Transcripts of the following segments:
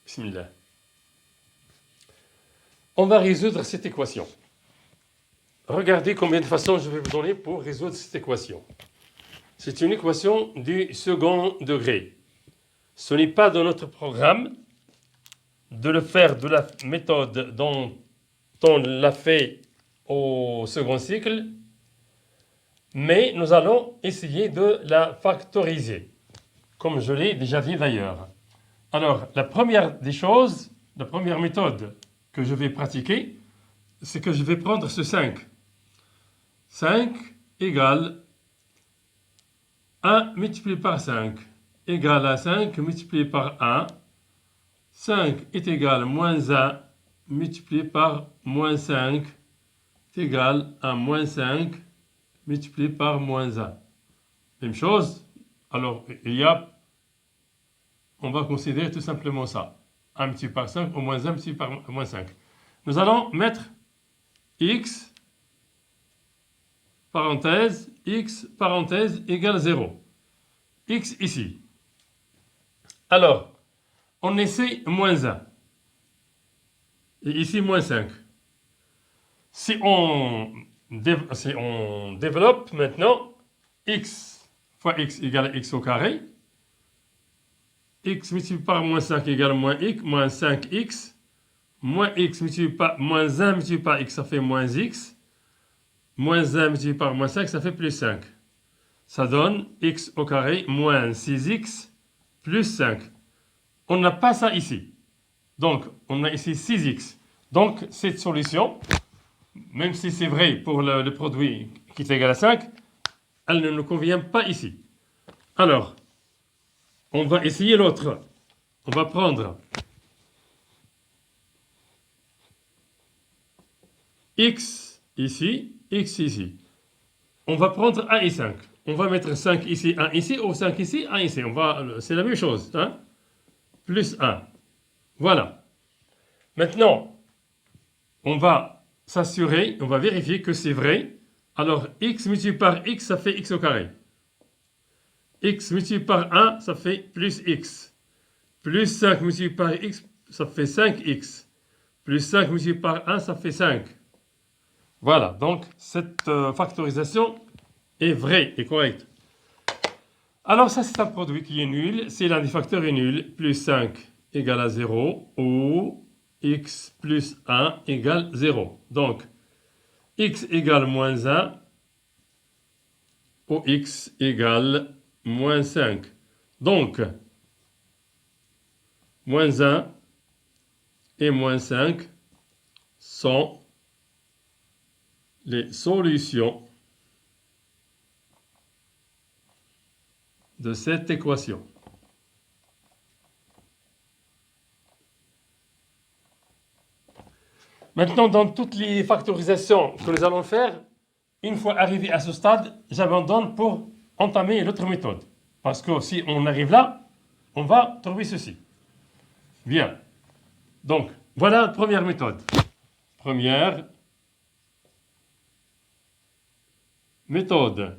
Bismillah. On va résoudre cette équation. Regardez combien de façons je vais vous donner pour résoudre cette équation. C'est une équation du second degré. Ce n'est pas dans notre programme de le faire de la méthode dont on l'a fait au second cycle, mais nous allons essayer de la factoriser, comme je l'ai déjà dit d'ailleurs. Alors, la première des choses, la première méthode que je vais pratiquer, c'est que je vais prendre ce 5. 5 égale 1 multiplié par 5 égale à 5 multiplié par 1. 5 est égal à moins 1 multiplié par moins 5 est égal à moins 5 multiplié par moins 1. Même chose. Alors, on va considérer tout simplement ça. 1 multiplié par 5 ou moins 1 multiplié par moins 5. Nous allons mettre x, parenthèse, x, parenthèse, égale 0. X ici. Alors, on essaie moins 1. Et ici, moins 5. Si on développe maintenant, x fois x égale à x au carré. X multiplié par moins 5 égale à moins x, moins 5x. Moins x multiplié par moins 1 multiplié par x, ça fait moins x. Moins 1 multiplié par moins 5, ça fait plus 5. Ça donne x au carré moins 6x plus 5. On n'a pas ça ici. Donc, on a ici 6x. Donc, cette solution, même si c'est vrai pour le produit qui est égal à 5, elle ne nous convient pas ici. Alors, on va essayer l'autre. On va prendre x ici, x ici. On va prendre 1 et 5. On va mettre 5 ici, 1 ici, ou 5 ici, 1 ici. C'est la même chose. Hein? Plus 1. Voilà. Maintenant, on va s'assurer, on va vérifier que c'est vrai. Alors, x multiplié par x, ça fait x au carré. X multiplié par 1, ça fait plus x. Plus 5 multiplié par x, ça fait 5x. Plus 5 multiplié par 1, ça fait 5. Voilà, donc cette factorisation est vraie et correcte. Alors ça, c'est un produit qui est nul. Si l'un des facteurs est nul, plus 5 égale à 0, ou x plus 1 égale 0. Donc, x égale moins 1, ou x égale moins 5. Donc, moins 1 et moins 5 sont les solutions de cette équation. Maintenant, dans toutes les factorisations que nous allons faire, une fois arrivé à ce stade, j'abandonne pour entamer l'autre méthode. Parce que si on arrive là, on va trouver ceci. Bien. Donc, voilà la première méthode. Première méthode.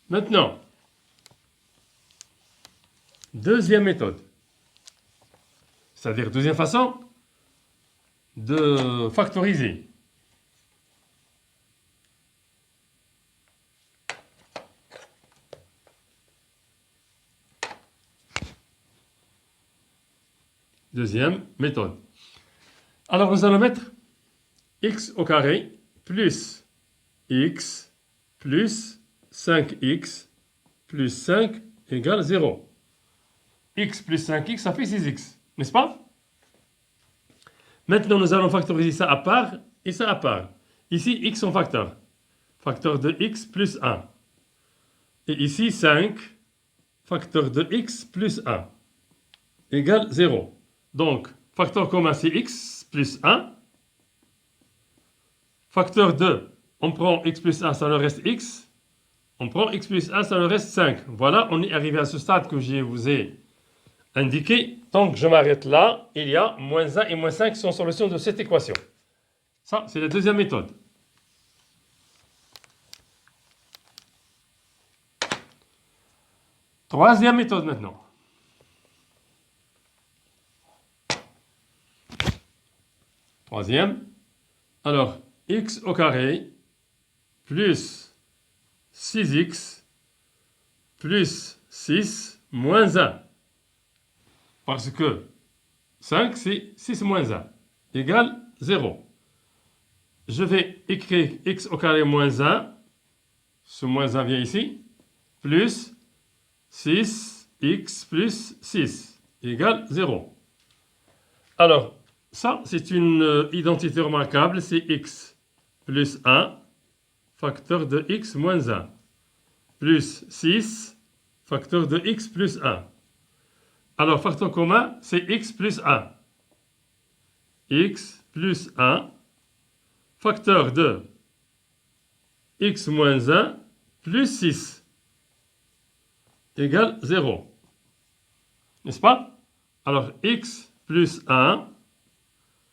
Maintenant, deuxième méthode. C'est-à-dire deuxième façon de factoriser. Deuxième méthode. Alors, nous allons mettre x au carré plus x plus 5x plus 5 égale 0. X plus 5x, ça fait 6x, n'est-ce pas? Maintenant, nous allons factoriser ça à part et ça à part. Ici, x en facteur. Facteur de x plus 1. Et ici, 5, facteur de x plus 1 égale 0. Donc, facteur commun, c'est x plus 1. Facteur 2, on prend x plus 1, ça nous reste x. On prend x plus 1, ça nous reste 5. Voilà, on est arrivé à ce stade que je vous ai indiqué. Donc, je m'arrête là. Il y a moins 1 et moins 5 sont solutions de cette équation. Ça, c'est la deuxième méthode. Troisième méthode maintenant. Troisième. Alors, x au carré plus 6x plus 6 moins 1. Parce que 5, c'est 6 moins 1 égale 0. Je vais écrire x au carré moins 1. Ce moins 1 vient ici. Plus 6x plus 6 égale 0. Alors, ça, c'est une identité remarquable. C'est x plus 1, facteur de x moins 1. Plus 6, facteur de x plus 1. Alors, facteur commun, c'est x plus 1. X plus 1, facteur de x moins 1 plus 6 égale 0. N'est-ce pas? Alors, x plus 1,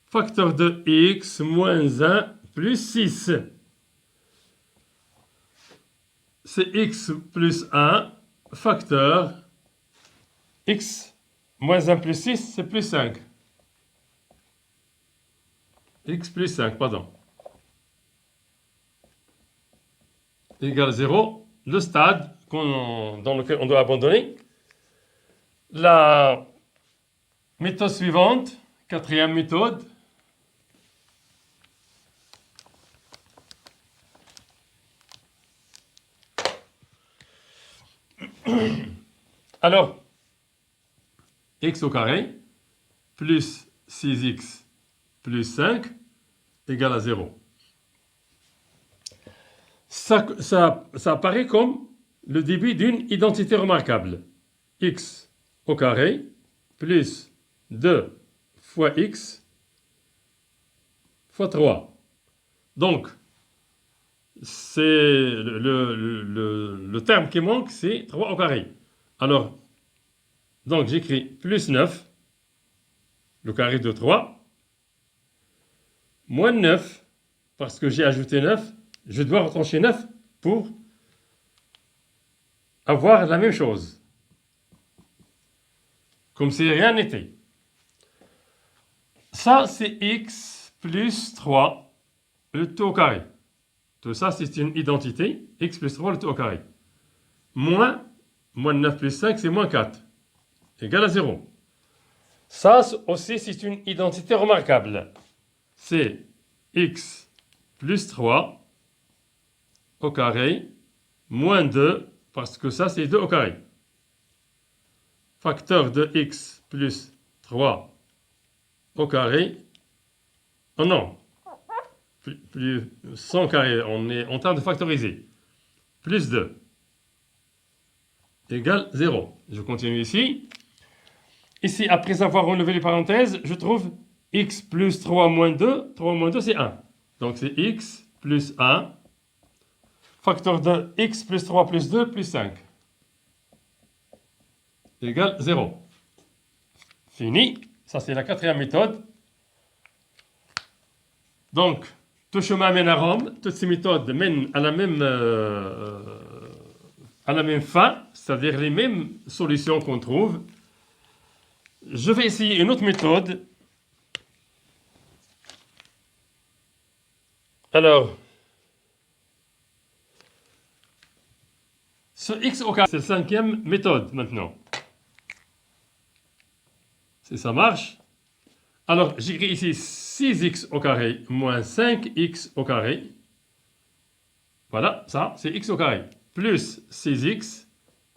facteur de x moins 1 plus 6. C'est x plus 1, facteur x moins 1 plus 6, c'est plus 5. X plus 5, pardon. Égale 0, le stade dans lequel on doit abandonner. La méthode suivante, quatrième méthode. Alors, x au carré plus 6x plus 5 égale à 0. Ça apparaît comme le début d'une identité remarquable. X au carré plus 2 fois x fois 3. Donc, c'est le terme qui manque, c'est 3 au carré. Alors, donc j'écris plus 9, le carré de 3, moins 9, parce que j'ai ajouté 9, je dois retrancher 9 pour avoir la même chose. Comme si rien n'était. Ça, c'est x plus 3, le tout au carré. Tout ça, c'est une identité. X plus 3, le tout au carré. Moins 9 plus 5, c'est moins 4. Égal à 0. Ça aussi, c'est une identité remarquable. C'est x plus 3 au carré, moins 2, parce que ça, c'est 2 au carré. Facteur de x plus 3 au carré. Oh non, plus 100 carré, on est en train de factoriser. Plus 2 égale 0. Je continue ici. Ici, après avoir enlevé les parenthèses, je trouve x plus 3 moins 2. 3 moins 2, c'est 1. Donc, c'est x plus 1. Facteur de x plus 3 plus 2 plus 5. Égale 0. Fini. Ça, c'est la quatrième méthode. Donc, tout chemin mène à Rome. Toutes ces méthodes mènent à la même fin, c'est-à-dire les mêmes solutions qu'on trouve. Je vais essayer une autre méthode. Alors, ce x au carré, c'est la cinquième méthode maintenant. Si ça marche. Alors, j'écris ici 6x au carré moins 5x au carré. Voilà, ça, c'est x au carré. Plus 6x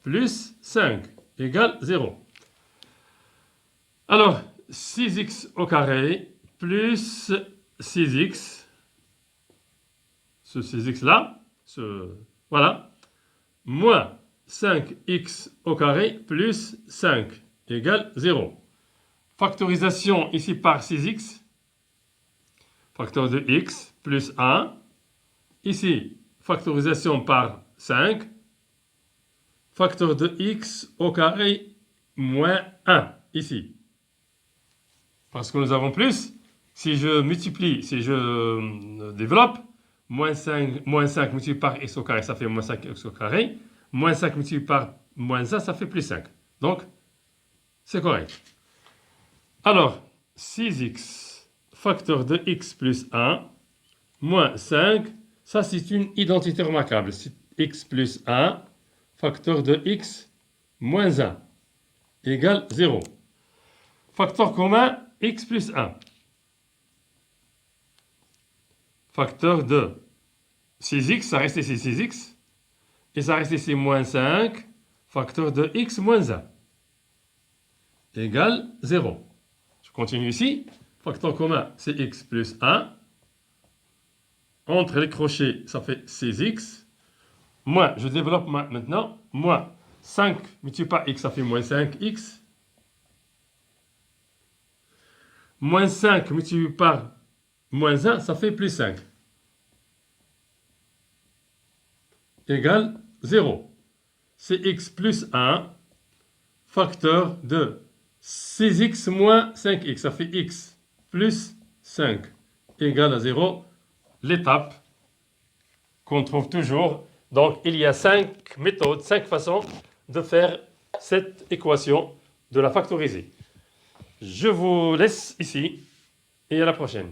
plus 5 égale 0. Alors, 6x au carré plus 6x, ce 6x là, voilà, moins 5x au carré plus 5 égale 0. Factorisation ici par 6x, facteur de x plus 1. Ici, factorisation par 5, facteur de x au carré moins 1, ici. Parce que nous avons plus, si je multiplie, si je développe, moins 5 multiplié par x au carré, ça fait moins 5x au carré. Moins 5 multiplié par moins 1, ça fait plus 5. Donc, c'est correct. Alors, 6x facteur de x plus 1 moins 5, ça c'est une identité remarquable. C'est x plus 1 facteur de x moins 1 égale 0. Facteur commun, x plus 1. Facteur de 6x, ça reste ici 6x. Et ça reste ici moins 5. Facteur de x moins 1 égale 0. Je continue ici. Facteur commun, c'est x plus 1. Entre les crochets, ça fait 6x. Moins, je développe maintenant. Moins 5 multiplié par x, ça fait moins 5x. Moins 5 multiplié par moins 1, ça fait plus 5. Égale 0. C'est x plus 1, facteur de 6x moins 5x. Ça fait x plus 5 égale à 0. L'étape qu'on trouve toujours. Donc, il y a 5 méthodes, 5 façons de faire cette équation, de la factoriser. Je vous laisse ici et à la prochaine.